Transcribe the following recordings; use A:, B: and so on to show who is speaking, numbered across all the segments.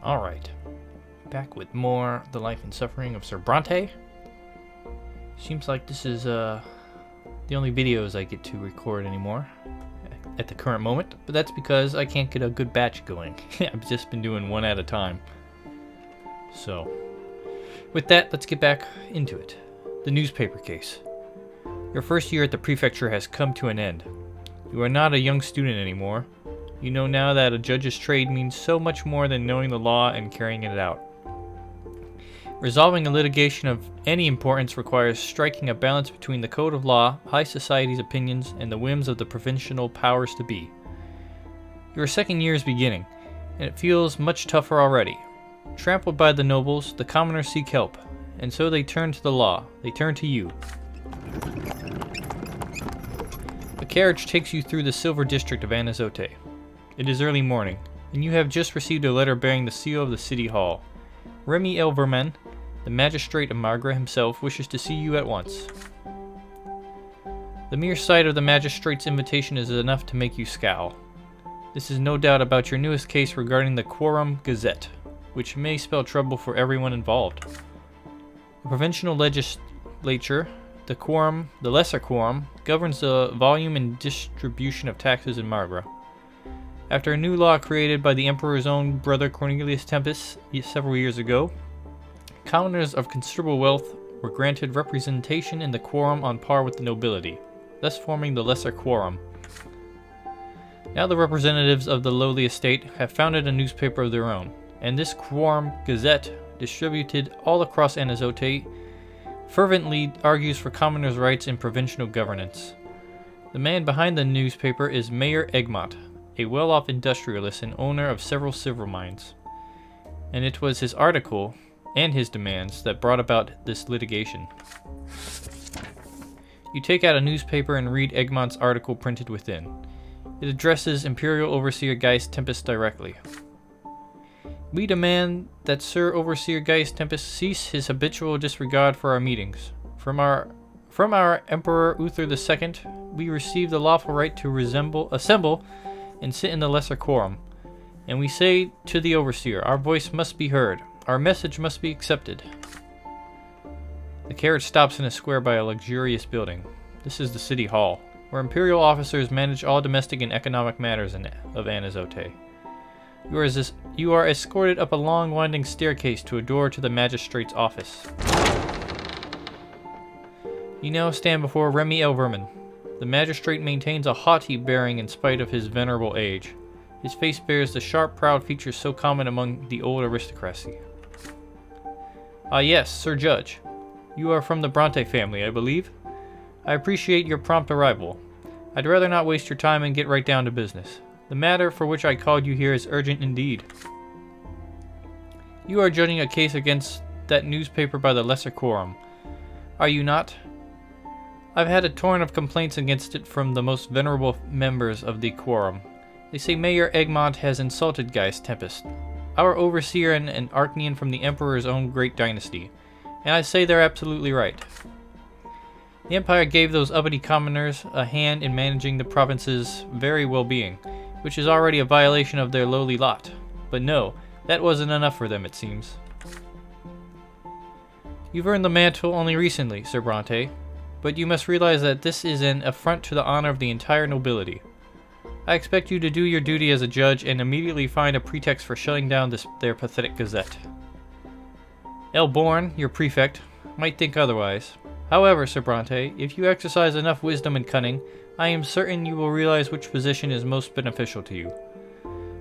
A: Alright, back with more The Life and Suffering of Sir Brante. Seems like this is the only videos I get to record anymore at the current moment, but that's because I can't get a good batch going. I've just been doing one at a time. So, with that, let's get back into it. The newspaper case. Your first year at the prefecture has come to an end. You are not a young student anymore. You know now that a judge's trade means so much more than knowing the law and carrying it out. Resolving a litigation of any importance requires striking a balance between the code of law, high society's opinions, and the whims of the provincial powers to be. Your second year is beginning, and it feels much tougher already. Trampled by the nobles, the commoners seek help, and so they turn to the law. They turn to you. A carriage takes you through the silver district of Anazote. It is early morning, and you have just received a letter bearing the seal of the city hall. Remy Elverman, the magistrate of Margra himself, wishes to see you at once. The mere sight of the magistrate's invitation is enough to make you scowl. This is no doubt about your newest case regarding the Quorum Gazette, which may spell trouble for everyone involved. The provincial legislature, the lesser quorum, governs the volume and distribution of taxes in Margra. After a new law created by the Emperor's own brother Cornelius Tempus several years ago, commoners of considerable wealth were granted representation in the quorum on par with the nobility, thus forming the lesser quorum. Now the representatives of the lowly estate have founded a newspaper of their own, and this Quorum Gazette, distributed all across Anazote, fervently argues for commoners' rights in provincial governance. The man behind the newspaper is Mayer Egmont, a well-off industrialist and owner of several silver mines. And it was his article and his demands that brought about this litigation. You take out a newspaper and read Egmont's article printed within. It addresses Imperial Overseer Gaius Tempus directly. We demand that Sir Overseer Gaius Tempus cease his habitual disregard for our meetings. From our Emperor Uther II, we receive the lawful right to assemble and sit in the lesser quorum, and we say to the overseer, our voice must be heard, our message must be accepted. The carriage stops in a square by a luxurious building. This is the city hall, where imperial officers manage all domestic and economic matters of Anazote. You are escorted up a long winding staircase to a door to the magistrate's office. You now stand before Remy Elverman. The magistrate maintains a haughty bearing in spite of his venerable age. His face bears the sharp, proud features so common among the old aristocracy. Ah yes, Sir Judge. You are from the Brante family, I believe. I appreciate your prompt arrival. I'd rather not waste your time and get right down to business. The matter for which I called you here is urgent indeed. You are judging a case against that newspaper by the lesser quorum, are you not? I've had a torrent of complaints against it from the most venerable members of the quorum. They say Mayer Egmont has insulted Gaius Tempus, our overseer and an Archnean from the Emperor's own great dynasty, and I say they're absolutely right. The Empire gave those uppity commoners a hand in managing the province's very well-being, which is already a violation of their lowly lot. But no, that wasn't enough for them, it seems. You've earned the mantle only recently, Sir Brante, but you must realize that this is an affront to the honor of the entire nobility. I expect you to do your duty as a judge and immediately find a pretext for shutting down their pathetic gazette. Elborn, your prefect, might think otherwise. However, Sir Brante, if you exercise enough wisdom and cunning, I am certain you will realize which position is most beneficial to you.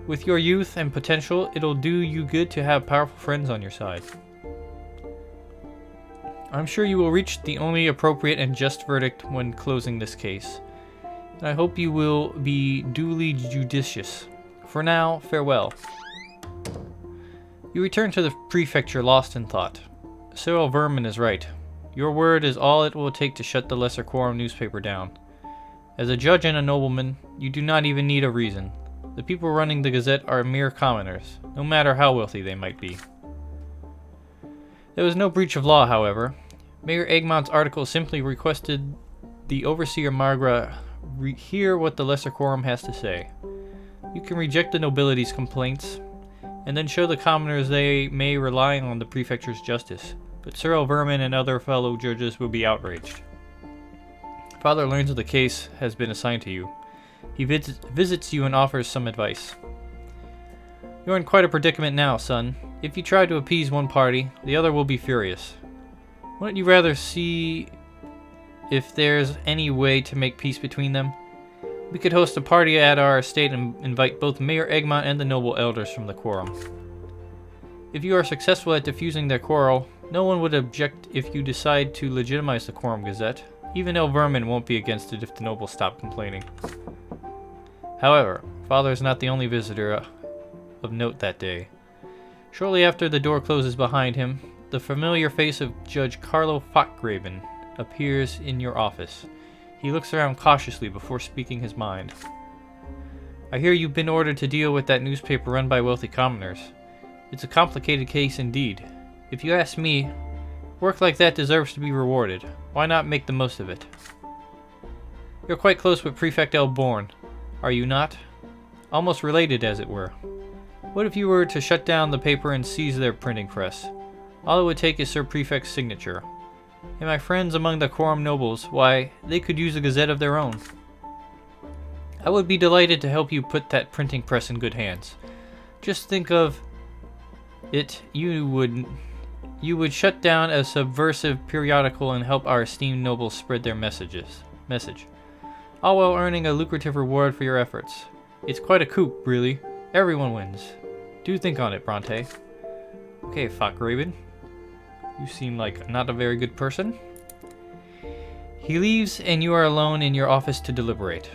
A: With your youth and potential, it'll do you good to have powerful friends on your side. I'm sure you will reach the only appropriate and just verdict when closing this case. And I hope you will be duly judicious. For now, farewell. You return to the prefecture lost in thought. Sir Vermin is right. Your word is all it will take to shut the lesser quorum newspaper down. As a judge and a nobleman, you do not even need a reason. The people running the Gazette are mere commoners, no matter how wealthy they might be. There was no breach of law, however. Mayer Egmont's article simply requested the Overseer Margra hear what the lesser quorum has to say. You can reject the nobility's complaints, and then show the commoners they may rely on the prefecture's justice. But Sir Vermin and other fellow judges will be outraged. Father learns of the case has been assigned to you. He visits you and offers some advice. You're in quite a predicament now, son. If you try to appease one party, the other will be furious. Wouldn't you rather see if there's any way to make peace between them? We could host a party at our estate and invite both Mayer Egmont and the noble elders from the quorum. If you are successful at diffusing their quarrel, no one would object if you decide to legitimize the Quorum Gazette. Even El Vermin won't be against it if the nobles stop complaining. However, Father is not the only visitor of note that day. Shortly after the door closes behind him, the familiar face of Judge Carlo Fockgraben appears in your office. He looks around cautiously before speaking his mind. I hear you've been ordered to deal with that newspaper run by wealthy commoners. It's a complicated case indeed. If you ask me, work like that deserves to be rewarded. Why not make the most of it? You're quite close with Prefect Elborn, are you not? Almost related, as it were. What if you were to shut down the paper and seize their printing press? All it would take is Sir Prefect's signature. And my friends among the Quorum nobles, why, they could use a gazette of their own. I would be delighted to help you put that printing press in good hands. Just think of it, you would shut down a subversive periodical and help our esteemed nobles spread their message, all while earning a lucrative reward for your efforts. It's quite a coup, really. Everyone wins. Do think on it, Brante. Okay, Fockgraben. You seem like not a very good person. He leaves and you are alone in your office to deliberate.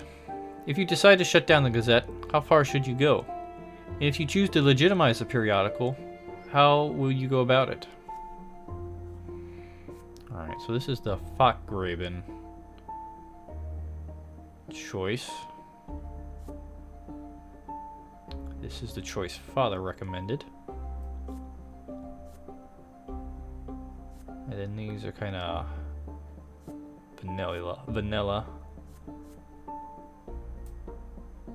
A: If you decide to shut down the Gazette, how far should you go? And if you choose to legitimize the periodical, how will you go about it? Alright, so this is the Fockgraben choice. This is the choice Father recommended. And then these are kind of vanilla.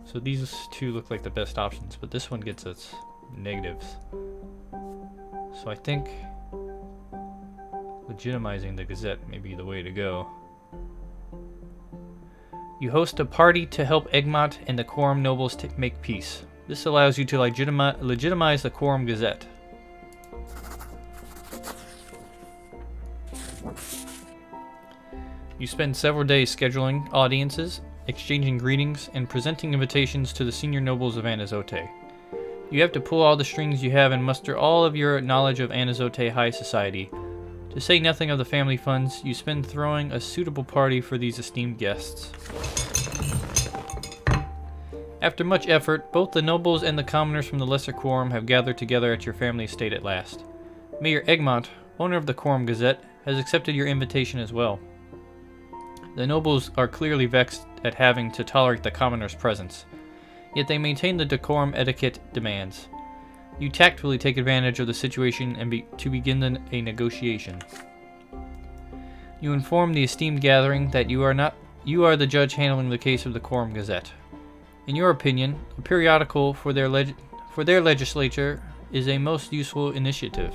A: So these two look like the best options, but this one gets its negatives. So I think legitimizing the Gazette may be the way to go. You host a party to help Egmont and the Quorum nobles to make peace. This allows you to legitimize the Quorum Gazette. You spend several days scheduling audiences, exchanging greetings, and presenting invitations to the senior nobles of Anazote. You have to pull all the strings you have and muster all of your knowledge of Anazote high society. To say nothing of the family funds, you spend throwing a suitable party for these esteemed guests. After much effort, both the nobles and the commoners from the Lesser Quorum have gathered together at your family estate at last. Mayer Egmont, owner of the Quorum Gazette, has accepted your invitation as well. The nobles are clearly vexed at having to tolerate the commoners' presence, yet they maintain the decorum etiquette demands. You tactfully take advantage of the situation and to begin a negotiation. You inform the esteemed gathering that you are the judge handling the case of the Quorum Gazette. In your opinion, a periodical for their legislature is a most useful initiative,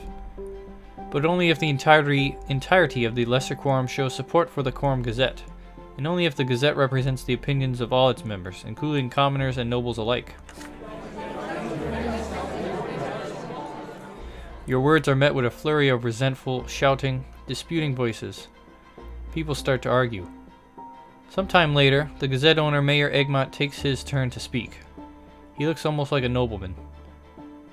A: but only if the entirety of the Lesser Quorum shows support for the Quorum Gazette, and only if the Gazette represents the opinions of all its members, including commoners and nobles alike. Your words are met with a flurry of resentful, shouting, disputing voices. People start to argue. Sometime later, the Gazette owner Mayer Egmont takes his turn to speak. He looks almost like a nobleman.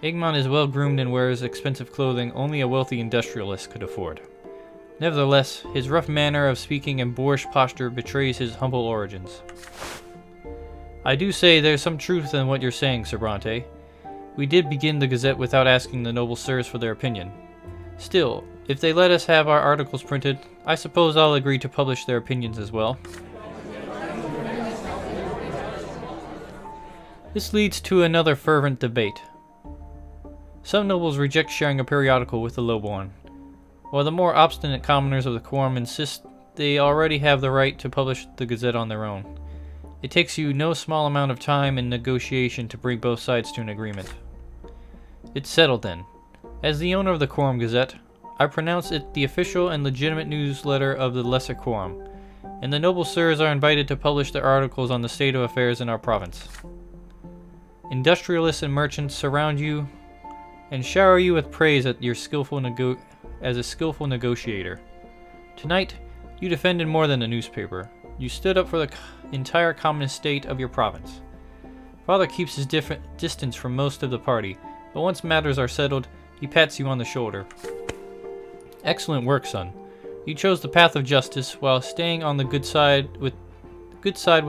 A: Egmont is well groomed and wears expensive clothing only a wealthy industrialist could afford. Nevertheless, his rough manner of speaking and boorish posture betrays his humble origins. I do say there's some truth in what you're saying, Sir Brante. We did begin the Gazette without asking the noble sirs for their opinion. Still, if they let us have our articles printed, I suppose I'll agree to publish their opinions as well. This leads to another fervent debate. Some nobles reject sharing a periodical with the lowborn, while the more obstinate commoners of the Quorum insist they already have the right to publish the Gazette on their own. It takes you no small amount of time and negotiation to bring both sides to an agreement. It's settled then. As the owner of the Quorum Gazette, I pronounce it the official and legitimate newsletter of the Lesser Quorum, and the noble sirs are invited to publish their articles on the state of affairs in our province. Industrialists and merchants surround you and shower you with praise at your as a skillful negotiator. Tonight, you defended more than a newspaper. You stood up for the entire common estate of your province. Father keeps his distance from most of the party, but once matters are settled, he pats you on the shoulder. Excellent work, son. You chose the path of justice while staying on the good side with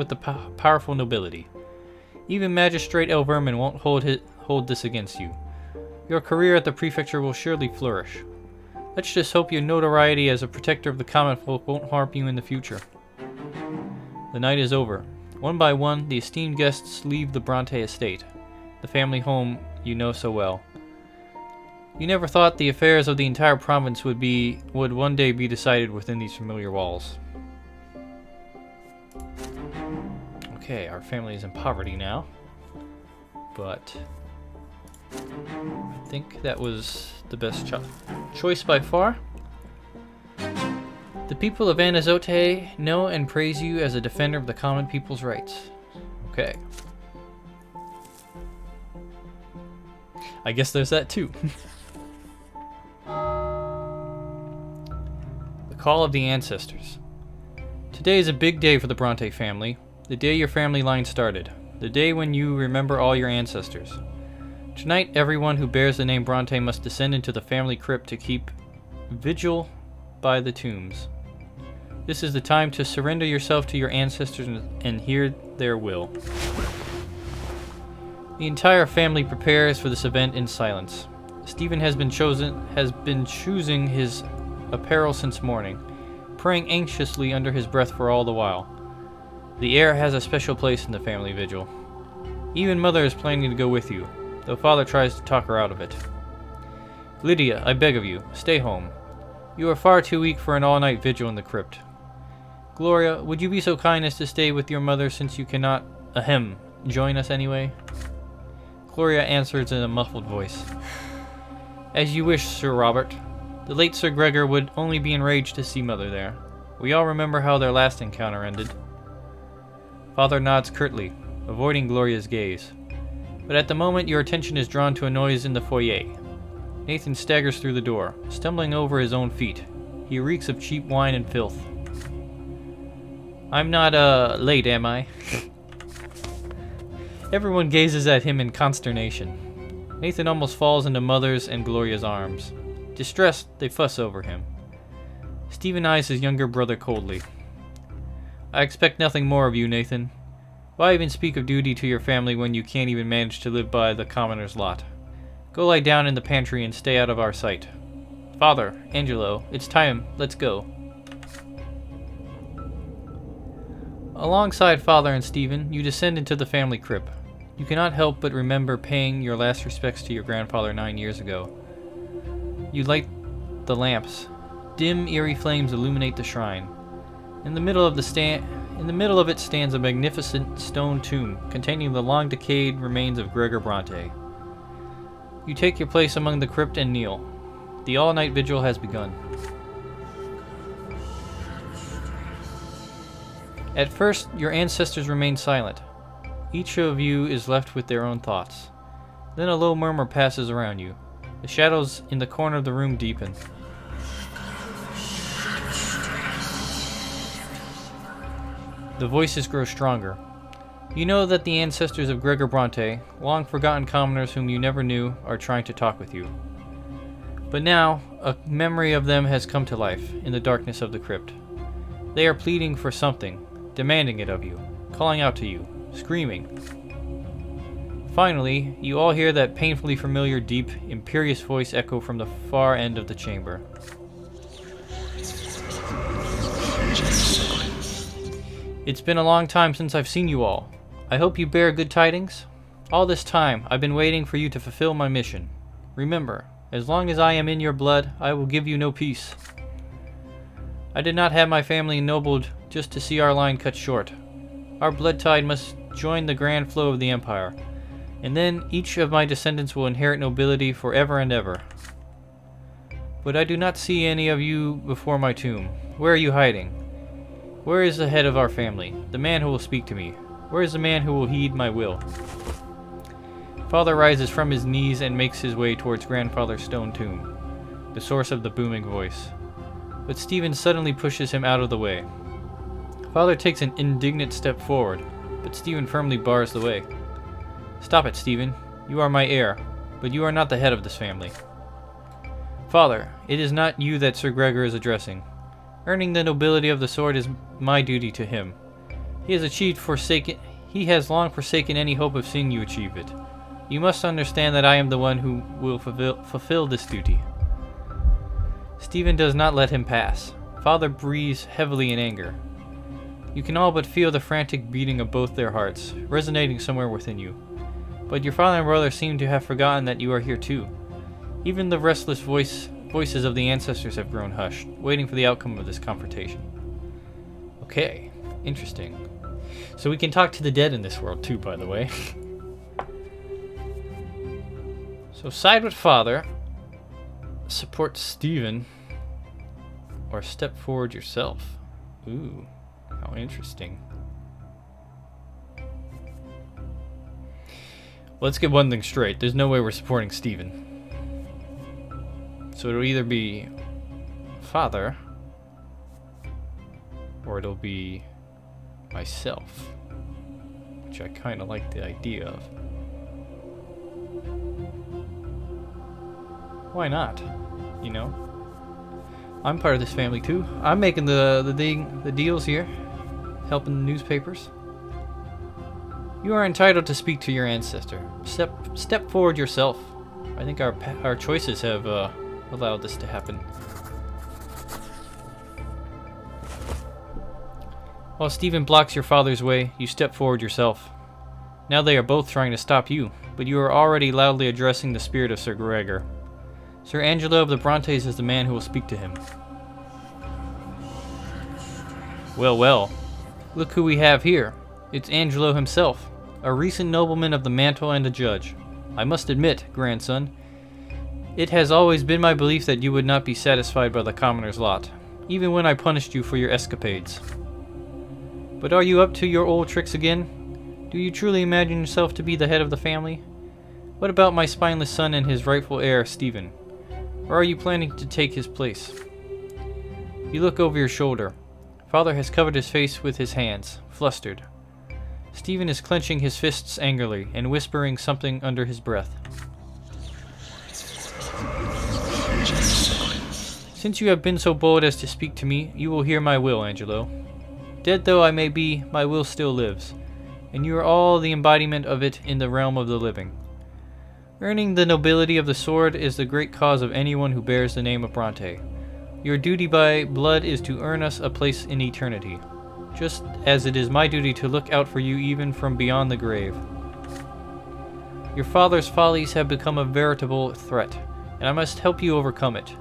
A: the powerful nobility. Even Magistrate El Vermin won't hold this against you. Your career at the prefecture will surely flourish. Let's just hope your notoriety as a protector of the common folk won't harm you in the future. The night is over. One by one, the esteemed guests leave the Brante estate, the family home you know so well. You never thought the affairs of the entire province would one day be decided within these familiar walls. Okay, our family is in poverty now, but I think that was the best choice by far. The people of Anazote know and praise you as a defender of the common people's rights. Okay. I guess there's that too. The Call of the Ancestors. Today is a big day for the Brante family. The day your family line started. The day when you remember all your ancestors. Tonight, everyone who bears the name Brante must descend into the family crypt to keep vigil by the tombs. This is the time to surrender yourself to your ancestors and hear their will. The entire family prepares for this event in silence. Stephen has been choosing his apparel since morning, praying anxiously under his breath for all the while. The heir has a special place in the family vigil. Even Mother is planning to go with you, though Father tries to talk her out of it. Lydia, I beg of you, stay home. You are far too weak for an all-night vigil in the crypt. Gloria, would you be so kind as to stay with your mother since you cannot, join us anyway? Gloria answers in a muffled voice. As you wish, Sir Robert. The late Sir Gregor would only be enraged to see Mother there. We all remember how their last encounter ended. Father nods curtly, avoiding Gloria's gaze. But at the moment your attention is drawn to a noise in the foyer. Nathan staggers through the door, stumbling over his own feet. He reeks of cheap wine and filth. I'm not, late, am I? Everyone gazes at him in consternation. Nathan almost falls into Mother's and Gloria's arms. Distressed, they fuss over him. Stephen eyes his younger brother coldly. I expect nothing more of you, Nathan. Why even speak of duty to your family when you can't even manage to live by the commoner's lot? Go lie down in the pantry and stay out of our sight. Father, Angelo, it's time, let's go. Alongside Father and Stephen, you descend into the family crypt. You cannot help but remember paying your last respects to your grandfather 9 years ago. You light the lamps. Dim, eerie flames illuminate the shrine. In the middle of it stands a magnificent stone tomb containing the long-decayed remains of Gregor Brante. You take your place among the crypt and kneel. The all-night vigil has begun. At first, your ancestors remain silent. Each of you is left with their own thoughts. Then a low murmur passes around you. The shadows in the corner of the room deepen. The voices grow stronger. You know that the ancestors of Gregor Brante, long-forgotten commoners whom you never knew, are trying to talk with you. But now, a memory of them has come to life in the darkness of the crypt. They are pleading for something, demanding it of you, calling out to you, screaming. Finally, you all hear that painfully familiar, deep, imperious voice echo from the far end of the chamber. It's been a long time since I've seen you all. I hope you bear good tidings. All this time, I've been waiting for you to fulfill my mission. Remember, as long as I am in your blood, I will give you no peace. I did not have my family ennobled just to see our line cut short. Our blood tide must join the grand flow of the Empire. and then each of my descendants will inherit nobility forever and ever. But I do not see any of you before my tomb. Where are you hiding? Where is the head of our family, the man who will speak to me? Where is the man who will heed my will? Father rises from his knees and makes his way towards grandfather's stone tomb, the source of the booming voice. But Stephen suddenly pushes him out of the way. Father takes an indignant step forward, but Stephen firmly bars the way. Stop it, Stephen. You are my heir, but you are not the head of this family. Father, it is not you that Sir Gregor is addressing. Earning the nobility of the sword is my duty to him. He has long forsaken any hope of seeing you achieve it. You must understand that I am the one who will fulfill this duty. Stephen does not let him pass. Father breathes heavily in anger. You can all but feel the frantic beating of both their hearts, resonating somewhere within you. But your father and brother seem to have forgotten that you are here too. Even the restless voices of the ancestors have grown hushed, waiting for the outcome of this confrontation. Okay, interesting. So we can talk to the dead in this world too, by the way. So side with Father, support Stephen, or step forward yourself. Ooh, how interesting. Let's get one thing straight. There's no way we're supporting Stephen. So it'll either be Father, or it'll be myself, which I kind of like the idea of. Why not? You know, I'm part of this family too. I'm making the deals here, helping the newspapers. You are entitled to speak to your ancestor. Step forward yourself. I think our choices have allowed this to happen. While Stephen blocks your father's way, you step forward yourself. Now they are both trying to stop you, but you are already loudly addressing the spirit of Sir Gregor. Sir Angelo of the Brontes is the man who will speak to him. Well, well. Look who we have here. It's Angelo himself, a recent nobleman of the mantle and a judge. I must admit, grandson, it has always been my belief that you would not be satisfied by the commoner's lot, even when I punished you for your escapades. But are you up to your old tricks again? Do you truly imagine yourself to be the head of the family? What about my spineless son and his rightful heir, Stephen? Or are you planning to take his place? You look over your shoulder. Father has covered his face with his hands, flustered. Stephen is clenching his fists angrily and whispering something under his breath. Since you have been so bold as to speak to me, you will hear my will, Angelo. Dead though I may be, my will still lives, and you are all the embodiment of it in the realm of the living. Earning the nobility of the sword is the great cause of anyone who bears the name of Brante. Your duty by blood is to earn us a place in eternity, just as it is my duty to look out for you even from beyond the grave. Your father's follies have become a veritable threat, and I must help you overcome it.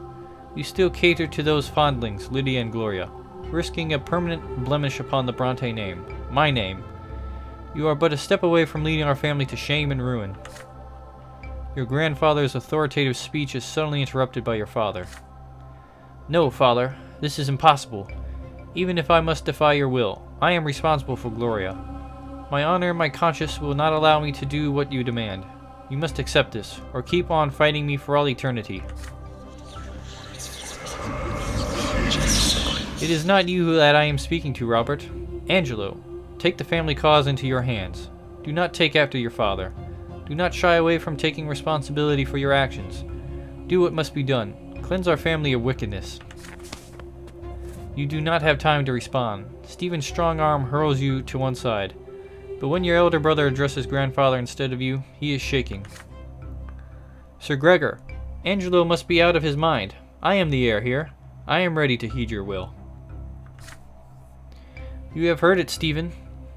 A: You still cater to those fondlings, Lydia and Gloria, risking a permanent blemish upon the Brante name, my name. You are but a step away from leading our family to shame and ruin. Your grandfather's authoritative speech is suddenly interrupted by your father. No, Father, this is impossible. Even if I must defy your will, I am responsible for Gloria. My honor and my conscience will not allow me to do what you demand. You must accept this, or keep on fighting me for all eternity. It is not you that I am speaking to, Robert. Angelo, take the family cause into your hands. Do not take after your father. Do not shy away from taking responsibility for your actions. Do what must be done. Cleanse our family of wickedness. You do not have time to respond. Stephen's strong arm hurls you to one side. But when your elder brother addresses grandfather instead of you, he is shaking. Sir Gregor, Angelo must be out of his mind. I am the heir here. I am ready to heed your will. You have heard it, Stephen,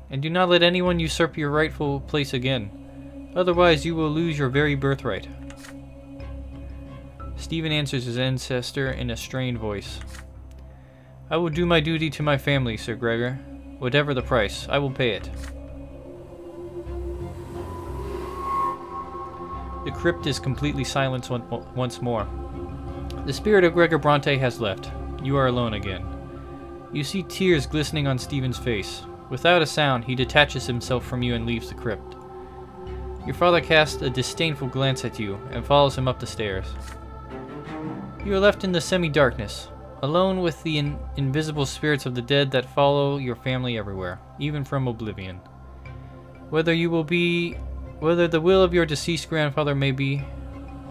A: and do not let anyone usurp your rightful place again. Otherwise you will lose your very birthright. Stephen answers his ancestor in a strained voice. I will do my duty to my family, Sir Gregor. Whatever the price, I will pay it. crypt is completely silent once more. The spirit of Gregor Brante has left. You are alone again. You see tears glistening on Stephen's face. Without a sound, he detaches himself from you and leaves the crypt. Your father casts a disdainful glance at you and follows him up the stairs. You are left in the semi-darkness, alone with the invisible spirits of the dead that follow your family everywhere, even from oblivion. Whether the will of your deceased grandfather may be,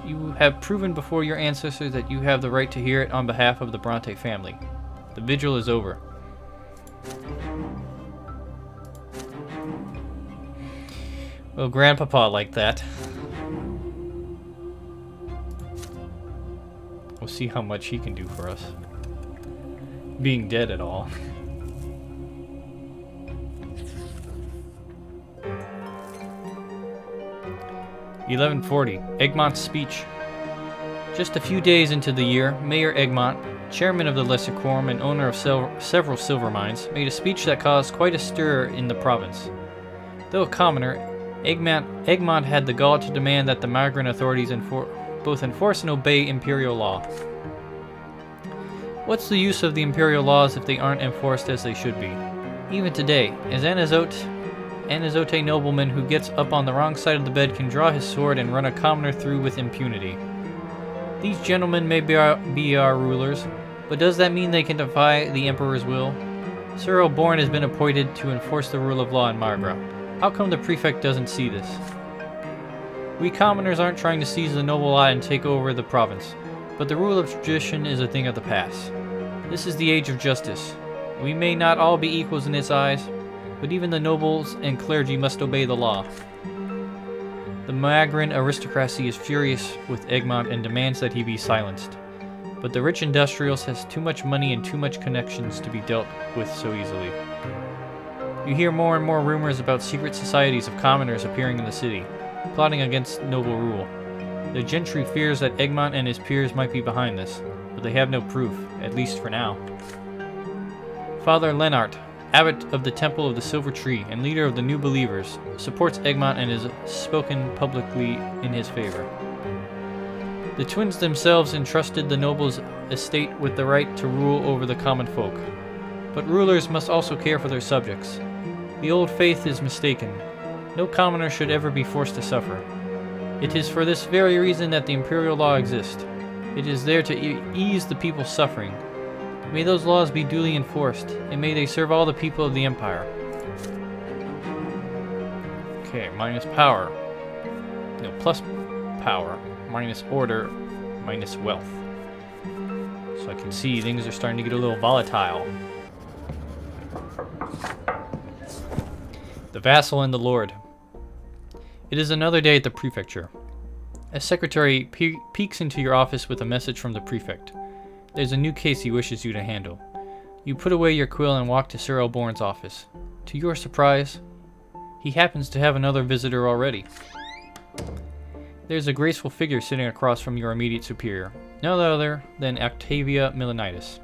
A: you have proven before your ancestors that you have the right to hear it on behalf of the Brante family. The vigil is over. Well, Grandpapa liked that. We'll see how much he can do for us. Being dead at all. (1140) Egmont's speech. Just a few days into the year, Mayer Egmont, chairman of the Lesser Quorum and owner of several silver mines, made a speech that caused quite a stir in the province. Though a commoner, Egmont had the gall to demand that the migrant authorities both enforce and obey imperial law. What's the use of the imperial laws if they aren't enforced as they should be? Even today, as Anazote nobleman who gets up on the wrong side of the bed can draw his sword and run a commoner through with impunity. These gentlemen may be our rulers, but does that mean they can defy the Emperor's will? Sir Brante has been appointed to enforce the rule of law in Margra. How come the prefect doesn't see this? We commoners aren't trying to seize the noble lot and take over the province, but the rule of tradition is a thing of the past. This is the age of justice. We may not all be equals in its eyes, but even the nobles and clergy must obey the law. The Magran aristocracy is furious with Egmont and demands that he be silenced, but the rich industrialist has too much money and too much connections to be dealt with so easily. You hear more and more rumors about secret societies of commoners appearing in the city, plotting against noble rule. The gentry fears that Egmont and his peers might be behind this, but they have no proof, at least for now. Father Lennart, abbot of the Temple of the Silver Tree and leader of the New Believers, supports Egmont and has spoken publicly in his favor. The twins themselves entrusted the noble's estate with the right to rule over the common folk. But rulers must also care for their subjects. The old faith is mistaken. No commoner should ever be forced to suffer. It is for this very reason that the imperial law exists. It is there to ease the people's suffering. May those laws be duly enforced, and may they serve all the people of the Empire. Okay, minus power. No, plus power. Minus order. Minus wealth. So I can see things are starting to get a little volatile. The Vassal and the Lord. It is another day at the prefecture. A secretary peeks into your office with a message from the prefect. There's a new case he wishes you to handle. You put away your quill and walk to Sir Elborn's office. To your surprise, he happens to have another visitor already. There's a graceful figure sitting across from your immediate superior, no other than Octavia Milanitis.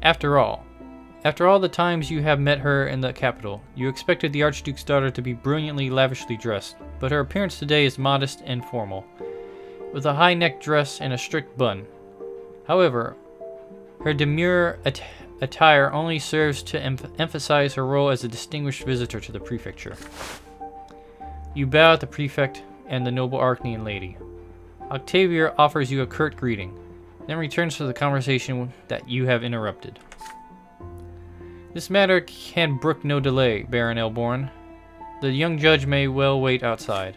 A: After all the times you have met her in the capital, you expected the Archduke's daughter to be brilliantly, lavishly dressed, but her appearance today is modest and formal, with a high-necked dress and a strict bun. However, her demure attire only serves to emphasize her role as a distinguished visitor to the prefecture. You bow at the prefect and the noble Archnean lady. Octavia offers you a curt greeting, then returns to the conversation that you have interrupted. This matter can brook no delay, Baron Elborn. The young judge may well wait outside.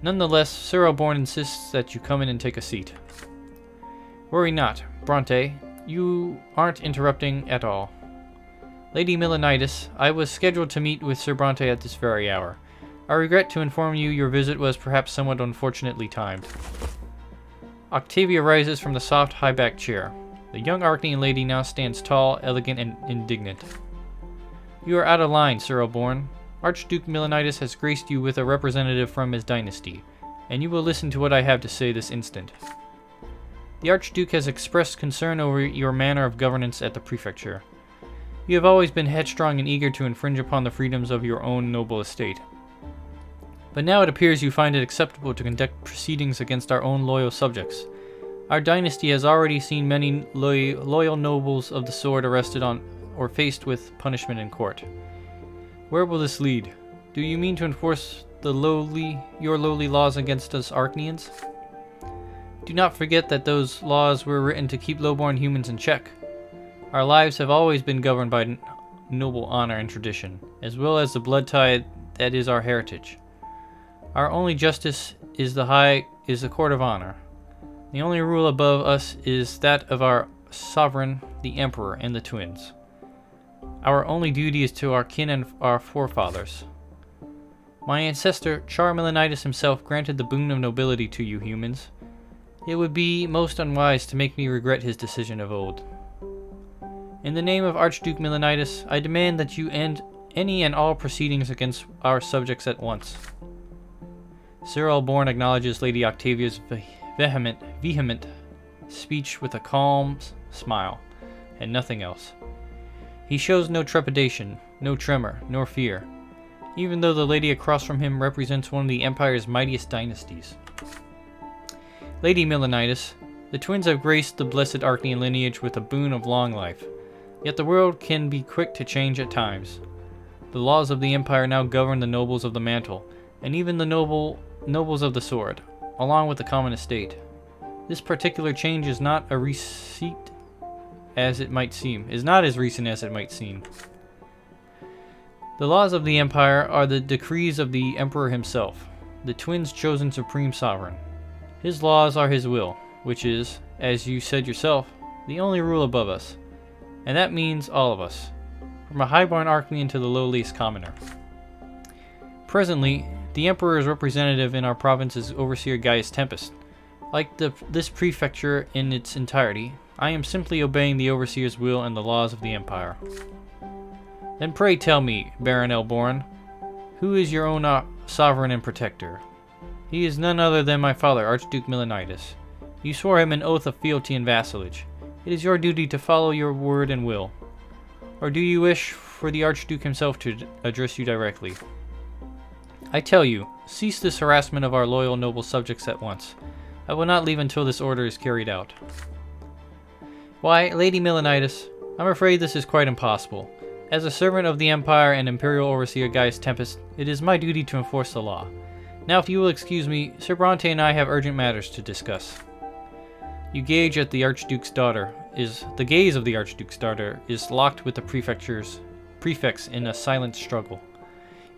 A: Nonetheless, Sir Elborn insists that you come in and take a seat. Worry not, Brante. You aren't interrupting at all. Lady Milanitis, I was scheduled to meet with Sir Brante at this very hour. I regret to inform you your visit was perhaps somewhat unfortunately timed. Octavia rises from the soft, high-backed chair. The young Archnean lady now stands tall, elegant, and indignant. You are out of line, Sir Elborn. Archduke Milanitis has graced you with a representative from his dynasty, and you will listen to what I have to say this instant. The Archduke has expressed concern over your manner of governance at the prefecture. You have always been headstrong and eager to infringe upon the freedoms of your own noble estate. But now it appears you find it acceptable to conduct proceedings against our own loyal subjects. Our dynasty has already seen many loyal nobles of the sword arrested on or faced with punishment in court. Where will this lead? Do you mean to enforce your lowly laws against us Arachnians? Do not forget that those laws were written to keep lowborn humans in check. Our lives have always been governed by noble honor and tradition, as well as the blood tie that is our heritage. Our only justice is the court of honor. The only rule above us is that of our sovereign, the emperor, and the twins. Our only duty is to our kin and our forefathers. My ancestor, Char Melanitis himself, granted the boon of nobility to you humans. It would be most unwise to make me regret his decision of old. In the name of Archduke Melanitis, I demand that you end any and all proceedings against our subjects at once. Sir Alborn acknowledges Lady Octavia's vehement speech with a calm smile, and nothing else. He shows no trepidation, no tremor, nor fear, even though the lady across from him represents one of the Empire's mightiest dynasties. Lady Melanitis, the twins have graced the blessed Arachnian lineage with a boon of long life, yet the world can be quick to change at times. The laws of the Empire now govern the nobles of the mantle, and even the nobles of the sword, along with the common estate. This particular change is not as recent as it might seem. The laws of the Empire are the decrees of the Emperor himself, the twins' chosen supreme sovereign. His laws are his will, which is, as you said yourself, the only rule above us. And that means all of us, from a highborn Arachnian to the lowliest commoner. Presently, the Emperor's representative in our province is Overseer Gaius Tempest. Like this prefecture in its entirety, I am simply obeying the Overseer's will and the laws of the Empire. Then pray tell me, Baron Elborn, who is your own sovereign and protector? He is none other than my father, Archduke Melanitis. You swore him an oath of fealty and vassalage. It is your duty to follow your word and will. Or do you wish for the Archduke himself to address you directly? I tell you, cease this harassment of our loyal noble subjects at once. I will not leave until this order is carried out. Why, Lady Melanitis, I'm afraid this is quite impossible. As a servant of the Empire and Imperial Overseer Gaius Tempest, it is my duty to enforce the law. Now, if you will excuse me, Sir Brante and I have urgent matters to discuss. The gaze of the Archduke's daughter is locked with the prefects in a silent struggle.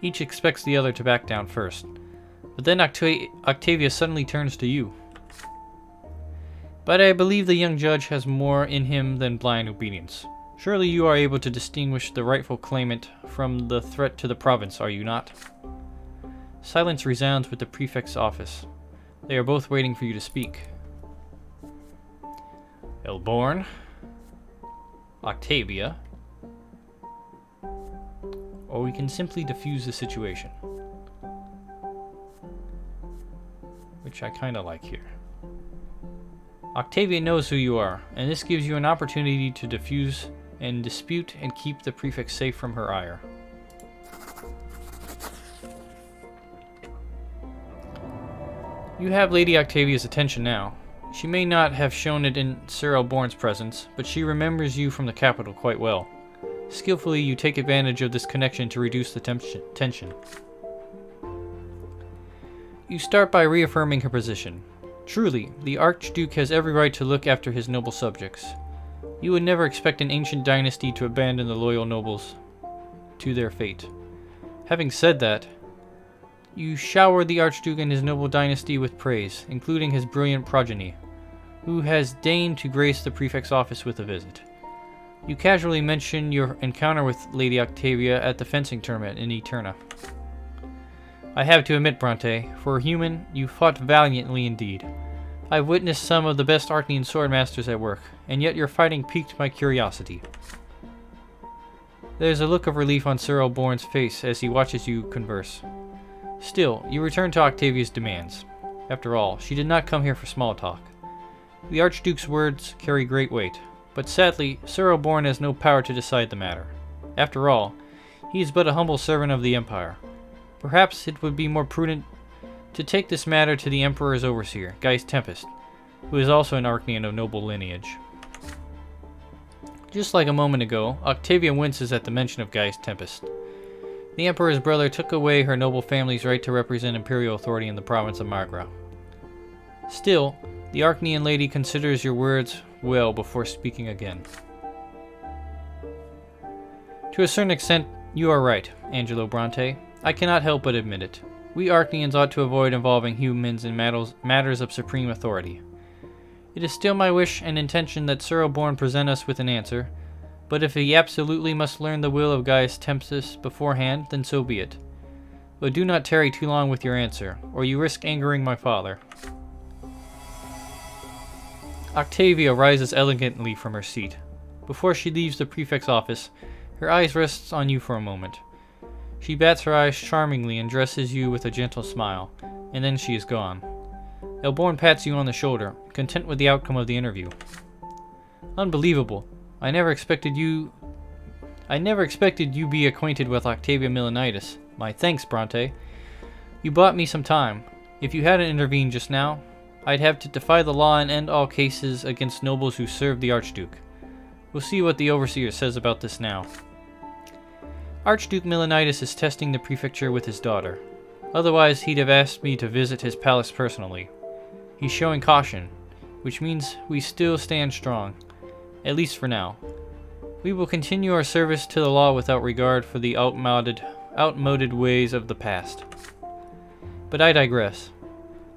A: Each expects the other to back down first. But then Octavia suddenly turns to you. But I believe the young judge has more in him than blind obedience. Surely you are able to distinguish the rightful claimant from the threat to the province, are you not? Silence resounds with the prefect's office. They are both waiting for you to speak. Elborn, Octavia, or we can simply defuse the situation, which I kind of like here. Octavia knows who you are, and this gives you an opportunity to defuse and dispute and keep the prefect safe from her ire. You have Lady Octavia's attention now. She may not have shown it in Sir Elborn's presence, but she remembers you from the capital quite well. Skillfully, you take advantage of this connection to reduce the tension. You start by reaffirming her position. Truly, the Archduke has every right to look after his noble subjects. You would never expect an ancient dynasty to abandon the loyal nobles to their fate. Having said that, you shower the Archduke and his noble dynasty with praise, including his brilliant progeny, who has deigned to grace the prefect's office with a visit. You casually mention your encounter with Lady Octavia at the fencing tournament in Eterna. I have to admit, Brante, for a human, you fought valiantly indeed. I've witnessed some of the best Arachnian swordmasters at work, and yet your fighting piqued my curiosity. There's a look of relief on Sir Elborn's face as he watches you converse. Still, you return to Octavia's demands. After all, she did not come here for small talk. The Archduke's words carry great weight, but sadly, Sir Elborn has no power to decide the matter. After all, he is but a humble servant of the Empire. Perhaps it would be more prudent to take this matter to the Emperor's overseer, Gaius Tempest, who is also an Archnean of noble lineage. Just like a moment ago, Octavia winces at the mention of Gaius Tempest. The Emperor's brother took away her noble family's right to represent imperial authority in the province of Margra. Still, the Archnean lady considers your words well before speaking again. To a certain extent, you are right, Angelo Brante. I cannot help but admit it. We Archneans ought to avoid involving humans in matters of supreme authority. It is still my wish and intention that Sir Oborn present us with an answer, but if he absolutely must learn the will of Gaius Tempest beforehand, then so be it. But do not tarry too long with your answer, or you risk angering my father. Octavia rises elegantly from her seat. Before she leaves the prefect's office, her eyes rest on you for a moment. She bats her eyes charmingly and dresses you with a gentle smile, and then she is gone. Elborn pats you on the shoulder, content with the outcome of the interview. Unbelievable. I never expected you be acquainted with Octavia Milanitis. My thanks, Brante. You bought me some time. If you hadn't intervened just now, I'd have to defy the law and end all cases against nobles who serve the Archduke. We'll see what the Overseer says about this now. Archduke Milanitis is testing the prefecture with his daughter. Otherwise, he'd have asked me to visit his palace personally. He's showing caution, which means we still stand strong, at least for now. We will continue our service to the law without regard for the outmoded ways of the past. But I digress.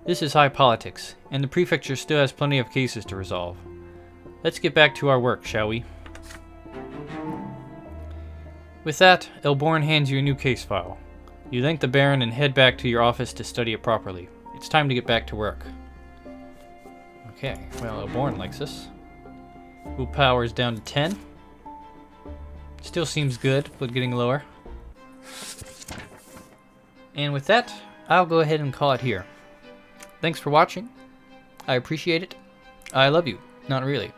A: This is high politics, and the prefecture still has plenty of cases to resolve. Let's get back to our work, shall we? With that, Elborn hands you a new case file. You thank the Baron and head back to your office to study it properly. It's time to get back to work. Okay, well, Elborn likes this. Willpower is down to 10. Still seems good, but getting lower. And with that, I'll go ahead and call it here. Thanks for watching. I appreciate it. I love you. Not really.